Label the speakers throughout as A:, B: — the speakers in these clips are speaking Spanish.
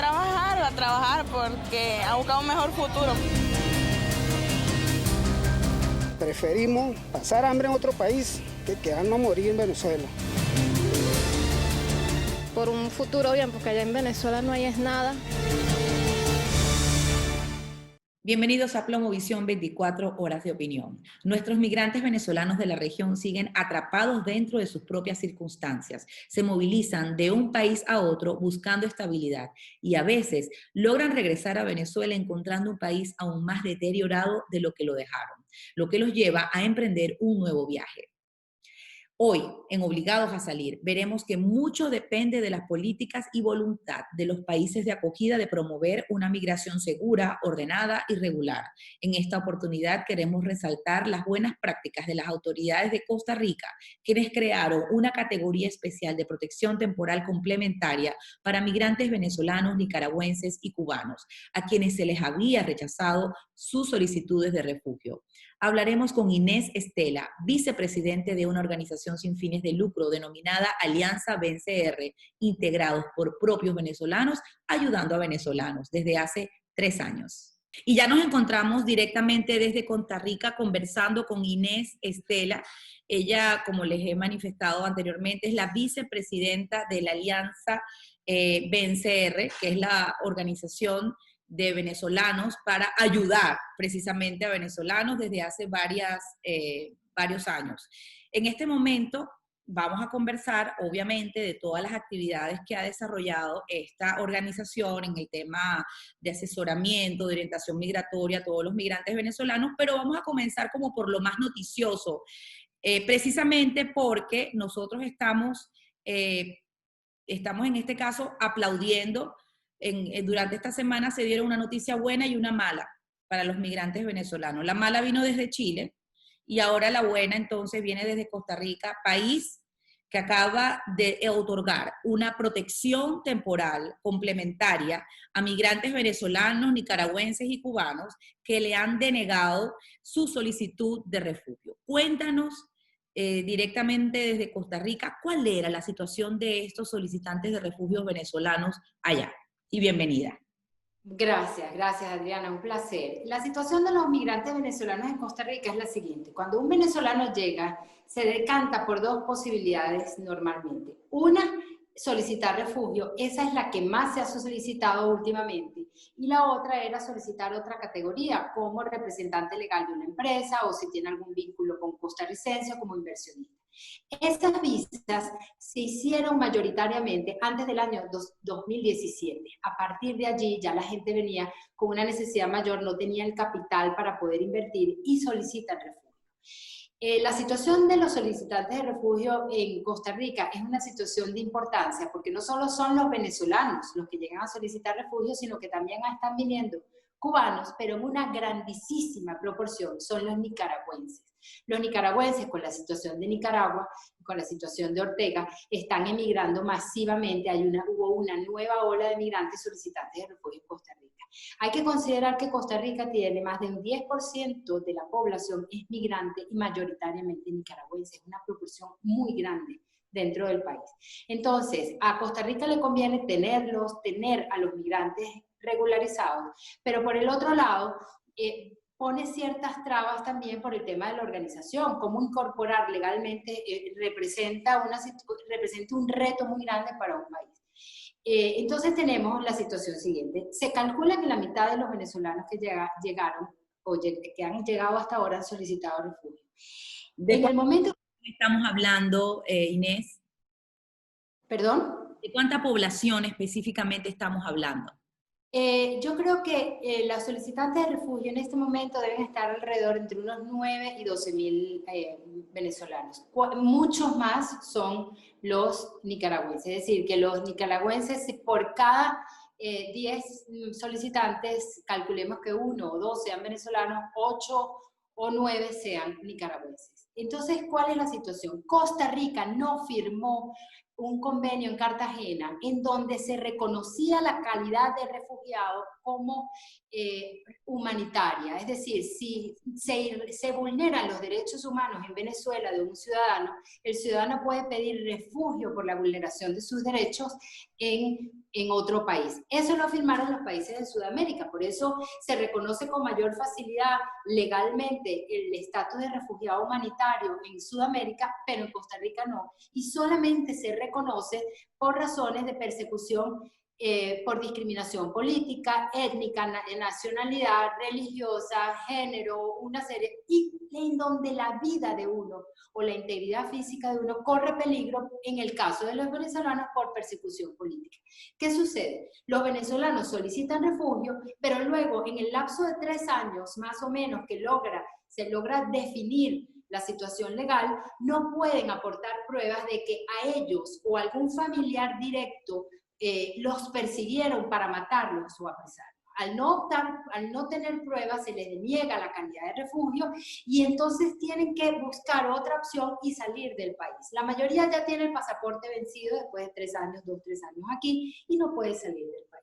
A: A trabajar porque a buscar un mejor futuro.
B: Preferimos pasar hambre en otro país que quedarnos a morir en Venezuela.
C: Por un futuro bien, porque allá en Venezuela no hay es nada.
D: Bienvenidos a Plomovisión 24 horas de opinión. Nuestros migrantes venezolanos de la región siguen atrapados dentro de sus propias circunstancias. Se movilizan de un país a otro buscando estabilidad y a veces logran regresar a Venezuela encontrando un país aún más deteriorado de lo que lo dejaron, lo que los lleva a emprender un nuevo viaje. Hoy, en Obligados a Salir, veremos que mucho depende de las políticas y voluntad de los países de acogida de promover una migración segura, ordenada y regular. En esta oportunidad queremos resaltar las buenas prácticas de las autoridades de Costa Rica, quienes crearon una categoría especial de protección temporal complementaria para migrantes venezolanos, nicaragüenses y cubanos, a quienes se les había rechazado sus solicitudes de refugio. Hablaremos con Inés Estela, vicepresidente de una organización sin fines de lucro denominada Alianza BenCR, integrados por propios venezolanos, ayudando a venezolanos desde hace 3 años. Y ya nos encontramos directamente desde Costa Rica conversando con Inés Estela. Ella, como les he manifestado anteriormente, es la vicepresidenta de la Alianza BenCR, que es la organización de venezolanos para ayudar precisamente a venezolanos desde hace varios años. En este momento vamos a conversar, obviamente, de todas las actividades que ha desarrollado esta organización en el tema de asesoramiento, de orientación migratoria a todos los migrantes venezolanos, pero vamos a comenzar como por lo más noticioso, precisamente porque nosotros estamos en este caso aplaudiendo. Durante esta semana se dieron una noticia buena y una mala para los migrantes venezolanos. La mala vino desde Chile y ahora la buena entonces viene desde Costa Rica, país que acaba de otorgar una protección temporal complementaria a migrantes venezolanos, nicaragüenses y cubanos que le han denegado su solicitud de refugio. Cuéntanos directamente desde Costa Rica, ¿cuál era la situación de estos solicitantes de refugio venezolanos allá? Y bienvenida.
E: Gracias Adriana, un placer. La situación de los migrantes venezolanos en Costa Rica es la siguiente. Cuando un venezolano llega, se decanta por 2 posibilidades normalmente. Una, solicitar refugio, esa es la que más se ha solicitado últimamente. Y la otra era solicitar otra categoría, como representante legal de una empresa o si tiene algún vínculo con costarricense o como inversionista. Esas visas se hicieron mayoritariamente antes del año 2017. A partir de allí ya la gente venía con una necesidad mayor, no tenía el capital para poder invertir y solicitan refugio. La situación de los solicitantes de refugio en Costa Rica es una situación de importancia porque no solo son los venezolanos los que llegan a solicitar refugio, sino que también están viniendo cubanos, pero en una grandísima proporción son los nicaragüenses. Los nicaragüenses, con la situación de Nicaragua, con la situación de Ortega, están emigrando masivamente. Hubo una nueva ola de migrantes solicitantes de refugio en Costa Rica. Hay que considerar que Costa Rica tiene más de un 10% de la población es migrante y mayoritariamente nicaragüense. Es una proporción muy grande dentro del país. Entonces, a Costa Rica le conviene tener a los migrantes regularizados, pero por el otro lado, pone ciertas trabas también por el tema de la organización. Cómo incorporar legalmente representa un reto muy grande para un país. Entonces tenemos la situación siguiente. Se calcula que la mitad de los venezolanos que llegaron o que han llegado hasta ahora han solicitado refugio. En el momento...
D: ¿Estamos hablando, Inés?
E: ¿Perdón?
D: ¿De cuánta población específicamente estamos hablando?
E: Yo creo que los solicitantes de refugio en este momento deben estar alrededor entre unos 9 y 12 mil venezolanos. Muchos más son los nicaragüenses, es decir, que los nicaragüenses por cada 10 solicitantes, calculemos que 1 o 2 sean venezolanos, 8 o 9 sean nicaragüenses. Entonces, ¿cuál es la situación? Costa Rica no firmó un convenio en Cartagena en donde se reconocía la calidad de refugiado como humanitaria. Es decir, si se vulneran los derechos humanos en Venezuela de un ciudadano, el ciudadano puede pedir refugio por la vulneración de sus derechos en en otro país. Eso lo firmaron los países de Sudamérica, por eso se reconoce con mayor facilidad legalmente el estatus de refugiado humanitario en Sudamérica, pero en Costa Rica no, y solamente se reconoce por razones de persecución por discriminación política, étnica, nacionalidad, religiosa, género, una serie, y en donde la vida de uno o la integridad física de uno corre peligro en el caso de los venezolanos por persecución política. ¿Qué sucede? Los venezolanos solicitan refugio, pero luego en el lapso de 3 años más o menos que se logra definir la situación legal, no pueden aportar pruebas de que a ellos o algún familiar directo los persiguieron para matarlos o apresarlos. Al no tener pruebas, se les deniega la calidad de refugio y entonces tienen que buscar otra opción y salir del país. La mayoría ya tiene el pasaporte vencido después de 3 años, 2-3 años aquí y no puede salir del país.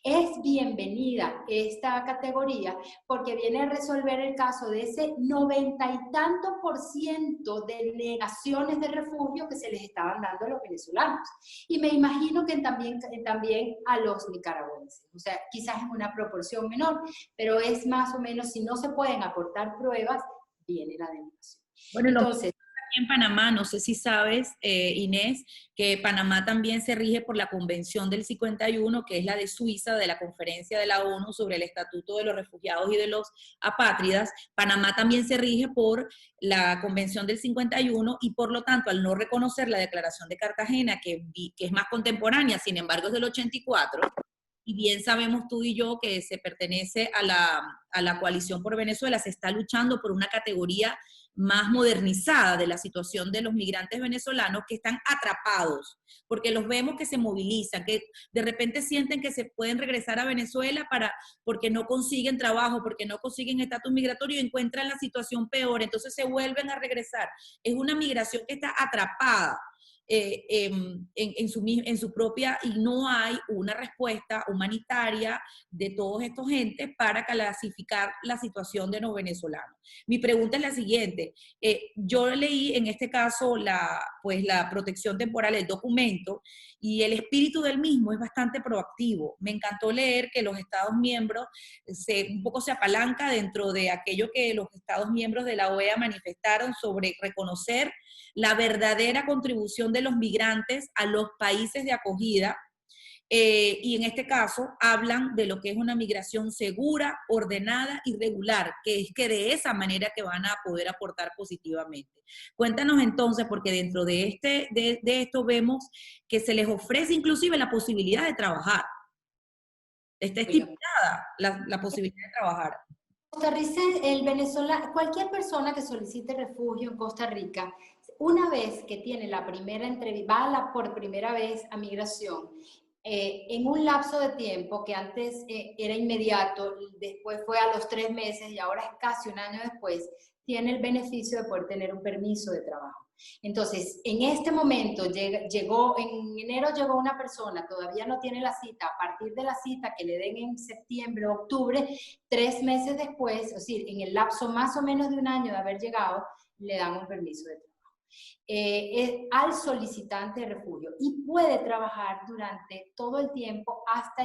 E: Es bienvenida esta categoría porque viene a resolver el caso de ese 90 y tanto % de negaciones de refugio que se les estaban dando a los venezolanos. Y me imagino que también a los nicaragüenses. O sea, quizás en una proporción menor, pero es más o menos, si no se pueden aportar pruebas, viene la denegación.
D: Bueno,
E: entonces,
D: en Panamá, no sé si sabes, Inés, que Panamá también se rige por la Convención del 51, que es la de Suiza, de la Conferencia de la ONU sobre el Estatuto de los Refugiados y de los Apátridas. Panamá también se rige por la Convención del 51 y por lo tanto, al no reconocer la Declaración de Cartagena, que es más contemporánea, sin embargo es del 84, y bien sabemos tú y yo que se pertenece a la coalición por Venezuela, se está luchando por una categoría más modernizada de la situación de los migrantes venezolanos que están atrapados, porque los vemos que se movilizan, que de repente sienten que se pueden regresar a Venezuela porque no consiguen trabajo, porque no consiguen estatus migratorio y encuentran la situación peor, entonces se vuelven a regresar. Es una migración que está atrapada en su propia, y no hay una respuesta humanitaria de todos estos gentes para clasificar la situación de los venezolanos. Mi pregunta es la siguiente, yo leí en este caso la protección temporal, el documento, y el espíritu del mismo es bastante proactivo. Me encantó leer que los Estados miembros un poco se apalanca dentro de aquello que los Estados miembros de la OEA manifestaron sobre reconocer la verdadera contribución de los migrantes a los países de acogida, y en este caso hablan de lo que es una migración segura, ordenada y regular, que es que de esa manera que van a poder aportar positivamente. Cuéntanos entonces, porque dentro de esto vemos que se les ofrece inclusive la posibilidad de trabajar. Está estipulada la posibilidad de trabajar.
E: Cualquier persona que solicite refugio en Costa Rica, una vez que tiene la primera entrevista, va por primera vez a migración, en un lapso de tiempo que antes era inmediato, después fue a los 3 meses y ahora es casi un año después, tiene el beneficio de poder tener un permiso de trabajo. Entonces, en este momento, en enero llegó una persona, todavía no tiene la cita, a partir de la cita que le den en septiembre, octubre, 3 meses después, es decir, en el lapso más o menos de un año de haber llegado, le dan un permiso de trabajo. Al solicitante de refugio y puede trabajar durante todo el tiempo hasta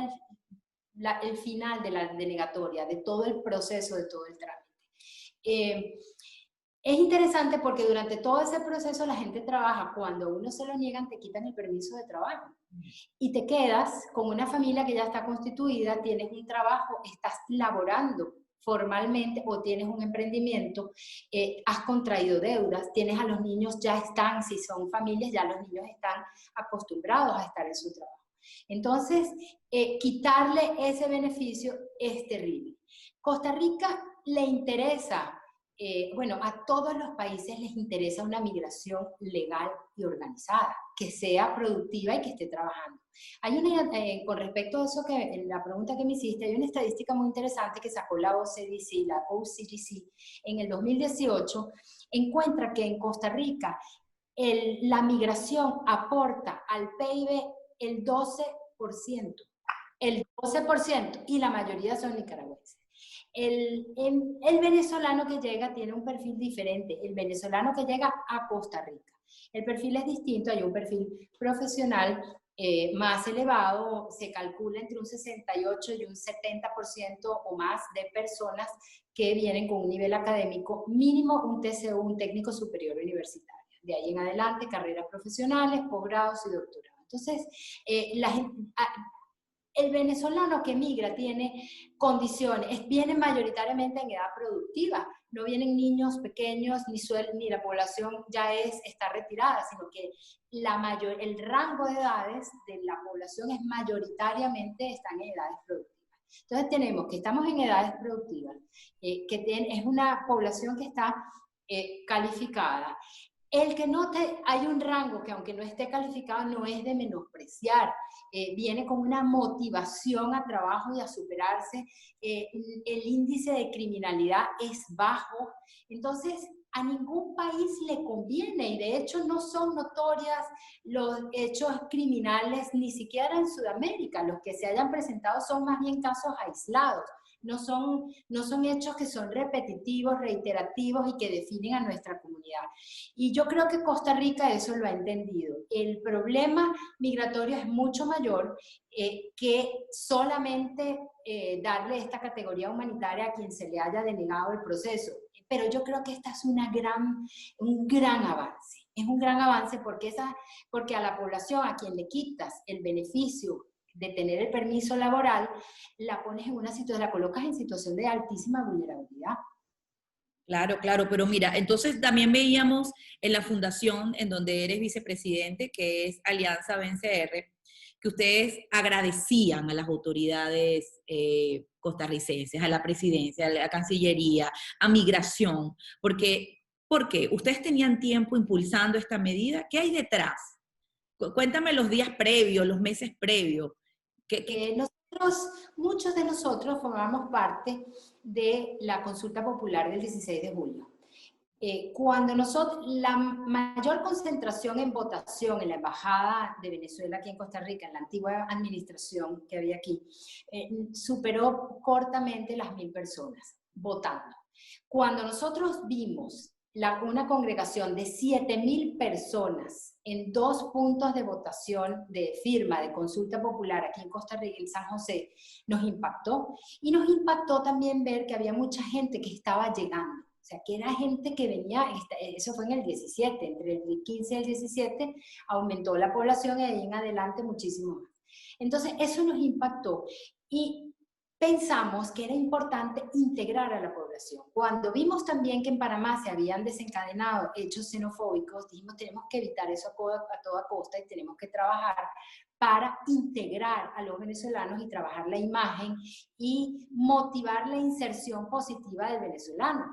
E: el final de la denegatoria, de todo el proceso, de todo el trámite. Es interesante porque durante todo ese proceso la gente trabaja. Cuando a uno se lo niegan, te quitan el permiso de trabajo y te quedas con una familia que ya está constituida, tienes un trabajo, estás laborando formalmente o tienes un emprendimiento, has contraído deudas, tienes a los niños, si son familias, ya los niños están acostumbrados a estar en su trabajo. Entonces, quitarle ese beneficio es terrible. Costa Rica le interesa, a todos los países les interesa una migración legal y organizada, que sea productiva y que esté trabajando. Con respecto a eso, la pregunta que me hiciste, hay una estadística muy interesante que sacó la OCDC en el 2018, encuentra que en Costa Rica la migración aporta al PIB el 12%, y la mayoría son nicaragüenses. El venezolano que llega tiene un perfil diferente, el venezolano que llega a Costa Rica. El perfil es distinto, hay un perfil profesional, más elevado, se calcula entre un 68 y un 70% o más de personas que vienen con un nivel académico mínimo, un TCU, un técnico superior universitario. De ahí en adelante, carreras profesionales, posgrados y doctorados. Entonces, el venezolano que migra tiene condiciones, viene mayoritariamente en edad productiva, no vienen niños pequeños, ni la población ya está retirada, sino que el rango de edades de la población es mayoritariamente están en edades productivas. Entonces tenemos que estamos en edades productivas, es una población que está calificada. Hay un rango que aunque no esté calificado no es de menospreciar, viene con una motivación a trabajo y a superarse, el índice de criminalidad es bajo, entonces a ningún país le conviene y de hecho no son notorias los hechos criminales ni siquiera en Sudamérica, los que se hayan presentado son más bien casos aislados. No son hechos que son repetitivos, reiterativos y que definen a nuestra comunidad. Y yo creo que Costa Rica eso lo ha entendido. El problema migratorio es mucho mayor que solamente darle esta categoría humanitaria a quien se le haya denegado el proceso. Pero yo creo que esta es un gran avance. Es un gran avance porque a la población a quien le quitas el beneficio de tener el permiso laboral, la colocas en situación de altísima vulnerabilidad.
D: Claro, claro, pero mira, entonces también veíamos en la fundación en donde eres vicepresidente, que es Alianza BenCR, que ustedes agradecían a las autoridades costarricenses, a la presidencia, a la Cancillería, a Migración, porque ustedes tenían tiempo impulsando esta medida. ¿Qué hay detrás? Cuéntame los días previos, los meses previos.
E: Muchos de nosotros formamos parte de la consulta popular del 16 de julio. Cuando la mayor concentración en votación en la Embajada de Venezuela aquí en Costa Rica, en la antigua administración que había aquí, superó cortamente las 1.000 personas votando. Cuando nosotros vimos una congregación de 7.000 personas en 2 puntos de votación de firma de consulta popular aquí en Costa Rica, en San José, nos impactó. Y nos impactó también ver que había mucha gente que estaba llegando. O sea, que era gente que venía, eso fue en el 17, entre el 15 y el 17 aumentó la población y ahí en adelante muchísimo más. Entonces, eso nos impactó. Y pensamos que era importante integrar a la población. Cuando vimos también que en Panamá se habían desencadenado hechos xenofóbicos, dijimos tenemos que evitar eso a toda costa y tenemos que trabajar para integrar a los venezolanos y trabajar la imagen y motivar la inserción positiva del venezolano.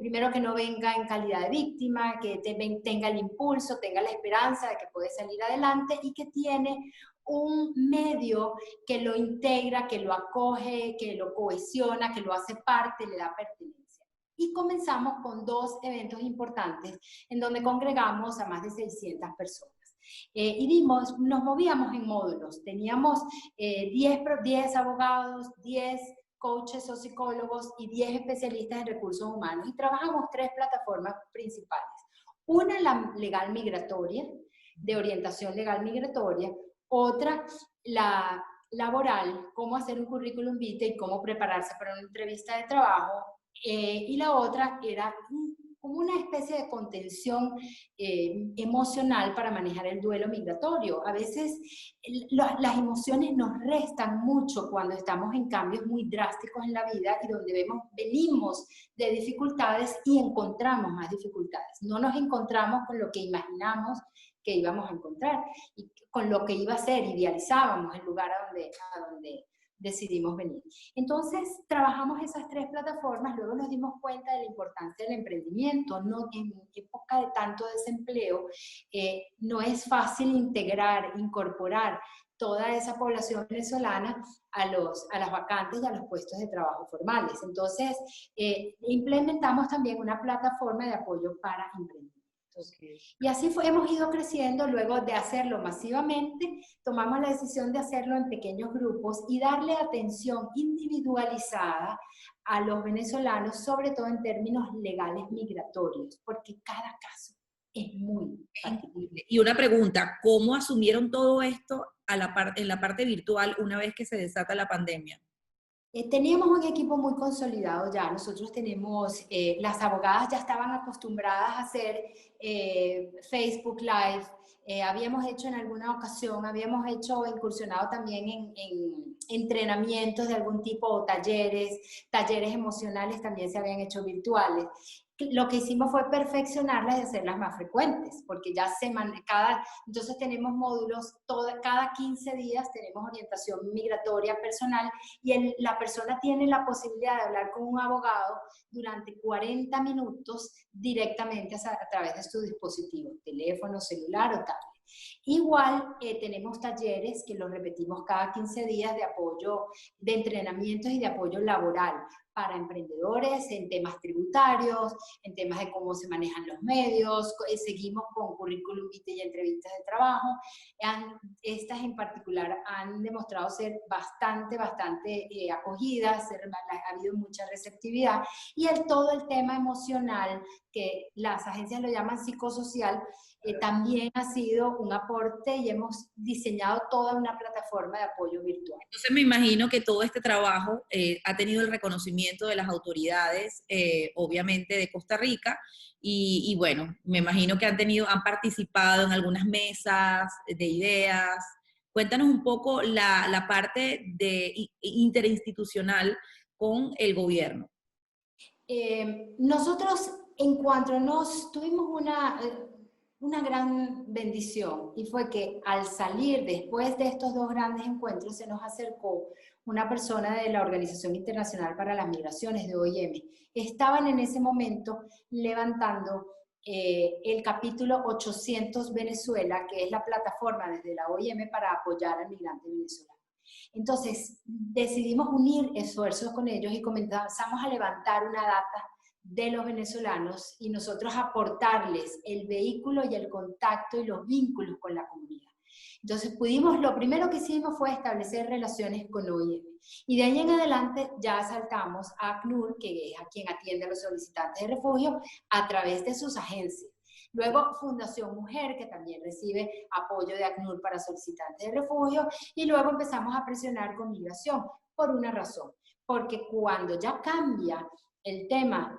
E: Primero que no venga en calidad de víctima, que tenga el impulso, tenga la esperanza de que puede salir adelante y que tiene un medio que lo integra, que lo acoge, que lo cohesiona, que lo hace parte, le da pertenencia. Y comenzamos con 2 eventos importantes en donde congregamos a más de 600 personas. Y nos movíamos en módulos. Teníamos 10 abogados, 10 coaches o psicólogos y 10 especialistas en recursos humanos. Y trabajamos 3 plataformas principales. Una, la legal migratoria, de orientación legal migratoria. Otra, la laboral, cómo hacer un currículum vitae y cómo prepararse para una entrevista de trabajo. Y la otra era como una especie de contención emocional para manejar el duelo migratorio. A veces las emociones nos restan mucho cuando estamos en cambios muy drásticos en la vida y donde venimos de dificultades y encontramos más dificultades. No nos encontramos con lo que imaginamos que íbamos a encontrar y con lo que iba a ser, idealizábamos el lugar a donde decidimos venir. Entonces, trabajamos esas 3 plataformas, luego nos dimos cuenta de la importancia del emprendimiento, ¿no? En época de tanto desempleo, no es fácil incorporar toda esa población venezolana a las vacantes y a los puestos de trabajo formales. Entonces, implementamos también una plataforma de apoyo para emprendimientos. Y así hemos ido creciendo. Luego de hacerlo masivamente, tomamos la decisión de hacerlo en pequeños grupos y darle atención individualizada a los venezolanos, sobre todo en términos legales migratorios, porque cada caso es muy factible.
D: Y una pregunta, ¿cómo asumieron todo esto en la parte virtual una vez que se desata la pandemia?
E: Teníamos un equipo muy consolidado ya. Nosotros tenemos, las abogadas ya estaban acostumbradas a hacer Facebook Live. Habíamos hecho en alguna ocasión, incursionado también en entrenamientos de algún tipo o talleres emocionales también se habían hecho virtuales. Lo que hicimos fue perfeccionarlas y hacerlas más frecuentes, porque ya entonces tenemos módulos, cada 15 días tenemos orientación migratoria personal y la persona tiene la posibilidad de hablar con un abogado durante 40 minutos directamente a través de su dispositivo, teléfono, celular o tablet. Igual tenemos talleres que los repetimos cada 15 días de apoyo, de entrenamientos y de apoyo laboral para emprendedores en temas tributarios, en temas de cómo se manejan los medios, seguimos con currículum vitae y entrevistas de trabajo. Estas en particular han demostrado ser bastante acogidas, ha habido mucha receptividad y todo el tema emocional, que las agencias lo llaman psicosocial, también ha sido un aporte y hemos diseñado toda una plataforma de apoyo virtual.
D: Entonces me imagino que todo este trabajo ha tenido el reconocimiento de las autoridades, obviamente de Costa Rica, y bueno, me imagino que han participado en algunas mesas de ideas. Cuéntanos un poco la parte interinstitucional con el gobierno.
E: Nosotros, en cuanto tuvimos una gran bendición, y fue que al salir después de estos dos grandes encuentros se nos acercó una persona de la Organización Internacional para las Migraciones de OIM. Estaban en ese momento levantando el capítulo 800 Venezuela, que es la plataforma desde la OIM para apoyar al migrante venezolano. Entonces decidimos unir esfuerzos con ellos y comenzamos a levantar una data de los venezolanos y nosotros aportarles el vehículo y el contacto y los vínculos con la comunidad. Entonces lo primero que hicimos fue establecer relaciones con OIM. Y de ahí en adelante ya saltamos a ACNUR, que es a quien atiende a los solicitantes de refugio, a través de sus agencias. Luego Fundación Mujer, que también recibe apoyo de ACNUR para solicitantes de refugio. Y luego empezamos a presionar con migración, por una razón. Porque cuando ya cambia el tema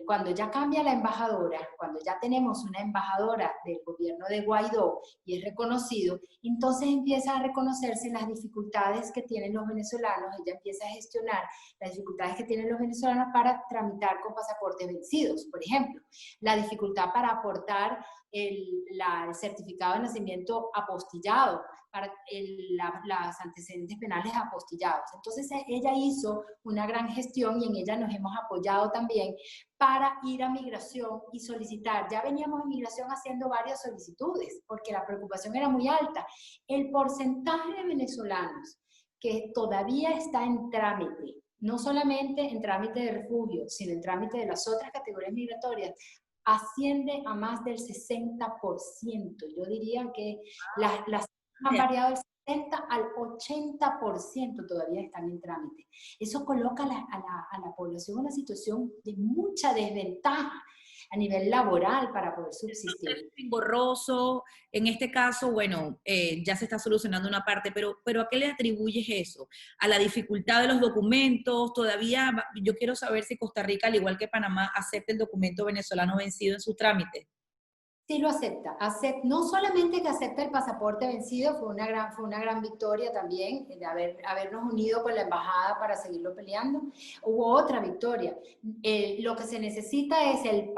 E: cuando ya cambia la embajadora, cuando ya tenemos una embajadora del gobierno de Guaidó y es reconocido, entonces empieza a reconocerse las dificultades que tienen los venezolanos, ella empieza a gestionar las dificultades que tienen los venezolanos para tramitar con pasaportes vencidos, por ejemplo, la dificultad para aportar el certificado de nacimiento apostillado, para los antecedentes penales apostillados. Entonces ella hizo una gran gestión y en ella nos hemos apoyado también para ir a migración y solicitar. Ya veníamos en migración haciendo varias solicitudes porque la preocupación era muy alta. El porcentaje de venezolanos que todavía está en trámite, no solamente en trámite de refugio, sino en trámite de las otras categorías migratorias, asciende a más del 60%. Yo diría que las han variado del 70 al 80% todavía están en trámite. Eso coloca a la población en una situación de mucha desventaja a nivel laboral para poder subsistir.
D: Es engorroso, en este caso, bueno, ya se está solucionando una parte, pero ¿a qué le atribuyes eso? ¿A la dificultad de los documentos? Todavía, yo quiero saber si Costa Rica, al igual que Panamá, acepta el documento venezolano vencido en su trámite.
E: Sí lo acepta. No solamente que acepta el pasaporte vencido, fue una gran victoria también de habernos unido con la embajada para seguirlo peleando. Hubo otra victoria. Lo que se necesita es el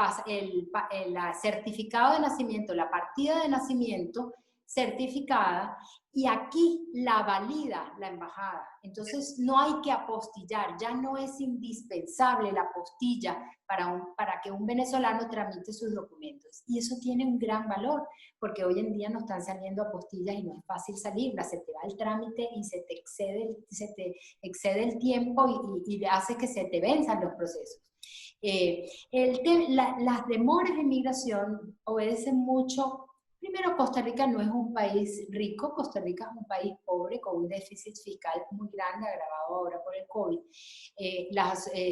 E: certificado de nacimiento, la partida de nacimiento certificada, y aquí la valida la embajada. Entonces no hay que apostillar, ya no es indispensable la apostilla para que un venezolano tramite sus documentos. Y eso tiene un gran valor, porque hoy en día no están saliendo apostillas y no es fácil salirlas, se te va el trámite y se te excede el tiempo y hace que se te venzan los procesos. Las demoras de migración obedecen mucho. Primero, Costa Rica no es un país rico, Costa Rica es un país pobre con un déficit fiscal muy grande, agravado ahora por el COVID.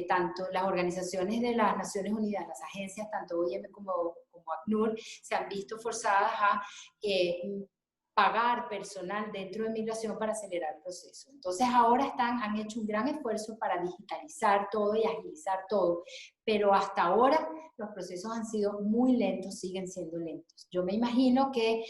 E: Tanto las organizaciones de las Naciones Unidas, las agencias, tanto OIM como como ACNUR se han visto forzadas a pagar personal dentro de migración para acelerar el proceso. Entonces ahora han hecho un gran esfuerzo para digitalizar todo y agilizar todo, pero hasta ahora los procesos han sido muy lentos, siguen siendo lentos. Yo me imagino que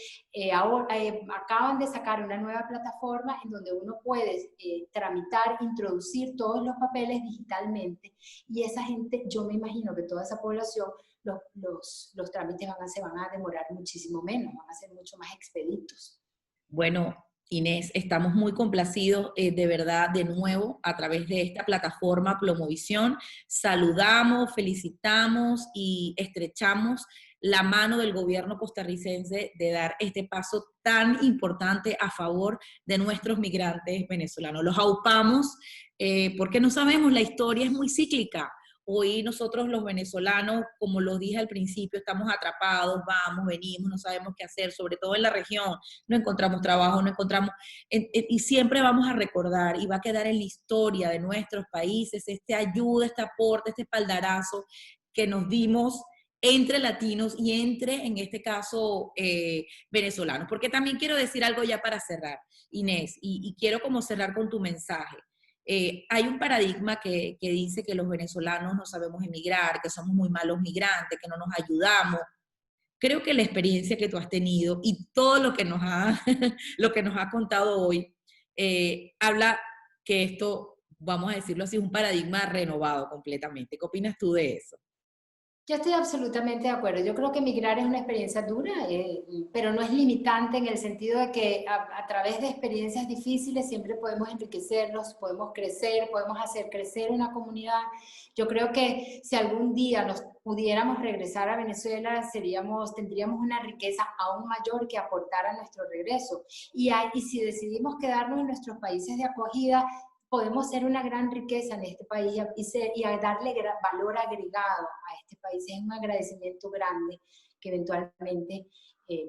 E: ahora acaban de sacar una nueva plataforma en donde uno puede tramitar, introducir todos los papeles digitalmente, y esa gente, yo me imagino que toda esa población, los trámites se van a demorar muchísimo menos, van a ser mucho más expeditos.
D: Bueno, Inés, estamos muy complacidos de verdad de nuevo a través de esta plataforma Plomovisión. Saludamos, felicitamos y estrechamos la mano del gobierno costarricense de dar este paso tan importante a favor de nuestros migrantes venezolanos. Los aupamos porque no sabemos, la historia es muy cíclica. Hoy nosotros los venezolanos, como lo dije al principio, estamos atrapados, vamos, venimos, no sabemos qué hacer, sobre todo en la región, no encontramos trabajo, no encontramos, y siempre vamos a recordar, y va a quedar en la historia de nuestros países, esta ayuda, este aporte, este espaldarazo que nos dimos entre latinos y entre, en este caso, venezolanos. Porque también quiero decir algo ya para cerrar, Inés, y quiero como cerrar con tu mensaje. Hay un paradigma que dice que los venezolanos no sabemos emigrar, que somos muy malos migrantes, que no nos ayudamos. Creo que la experiencia que tú has tenido y todo lo que nos ha contado hoy habla que esto, vamos a decirlo así, es un paradigma renovado completamente. ¿Qué opinas tú de eso?
E: Yo estoy absolutamente de acuerdo. Yo creo que migrar es una experiencia dura, pero no es limitante en el sentido de que a través de experiencias difíciles siempre podemos enriquecernos, podemos crecer, podemos hacer crecer una comunidad. Yo creo que si algún día nos pudiéramos regresar a Venezuela, tendríamos una riqueza aún mayor que aportar a nuestro regreso. Y si decidimos quedarnos en nuestros países de acogida, podemos ser una gran riqueza en este país y darle valor agregado a este país. Es un agradecimiento grande que eventualmente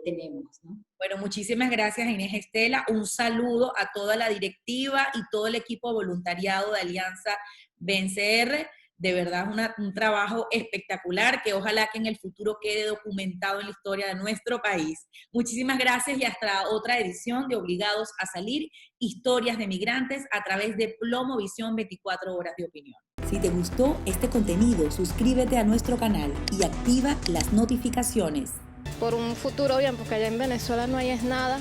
E: tenemos, ¿no?
D: Bueno, muchísimas gracias, Inés Estela. Un saludo a toda la directiva y todo el equipo de voluntariado de Alianza BNCR. De verdad, un trabajo espectacular que ojalá que en el futuro quede documentado en la historia de nuestro país. Muchísimas gracias y hasta otra edición de Obligados a Salir, historias de migrantes a través de Plomovisión 24 horas de opinión.
F: Si te gustó este contenido, suscríbete a nuestro canal y activa las notificaciones.
C: Por un futuro bien, porque allá en Venezuela no hay es nada.